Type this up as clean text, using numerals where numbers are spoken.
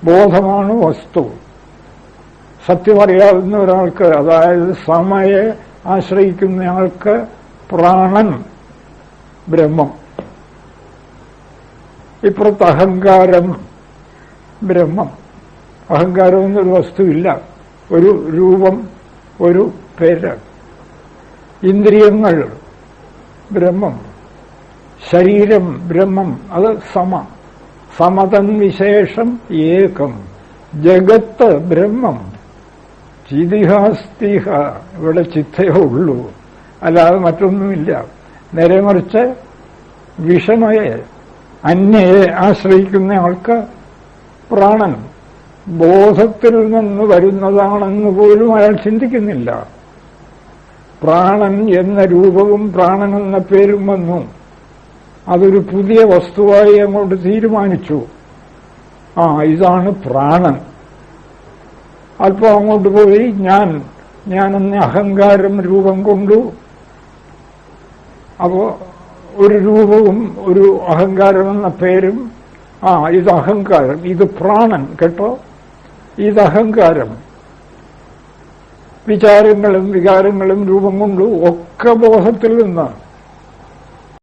ബോധമാണ് വസ്തു. സത്യമറിയാവുന്ന ഒരാൾക്ക്, അതായത് സമയെ ആശ്രയിക്കുന്നയാൾക്ക് പ്രാണൻ ബ്രഹ്മം. ഇപ്പുറത്ത് അഹങ്കാരം ബ്രഹ്മം. അഹങ്കാരം എന്നൊരു വസ്തുവില്ല, ഒരു രൂപം, ഒരു പേര്. ഇന്ദ്രിയങ്ങൾ ബ്രഹ്മം, ശരീരം ബ്രഹ്മം, അത് സമതൻ വിശേഷം ഏകം. ജഗത്ത് ബ്രഹ്മം. ചിതിഹാസ്തിഹ, ഇവിടെ ചിത്തയേ ഉള്ളൂ, അല്ലാതെ മറ്റൊന്നുമില്ല. നേരെ മറിച്ച് വിഷമയെ, അന്യയെ ആശ്രയിക്കുന്ന ആൾക്ക് പ്രാണൻ ബോധത്തിൽ നിന്ന് വരുന്നതാണെന്ന് പോലും അയാൾ ചിന്തിക്കുന്നില്ല. പ്രാണൻ എന്ന രൂപവും പ്രാണൻ എന്ന പേരും വന്നു. അതൊരു പുതിയ വസ്തുവായി അങ്ങോട്ട് തീരുമാനിച്ചു. ഇതാണ് പ്രാണൻ. അല്പം അങ്ങോട്ട് പോയി ഞാനെന്ന അഹങ്കാരം രൂപം കൊണ്ടു. അപ്പോ ഒരു രൂപവും ഒരു അഹങ്കാരം എന്ന പേരും. ഇത് അഹങ്കാരം, ഇത് പ്രാണൻ. കേട്ടോ, ഇത് അഹങ്കാരം. വിചാരങ്ങളും വികാരങ്ങളും രൂപം കൊണ്ടു ഒക്കെ ബോധത്തിൽ നിന്ന്.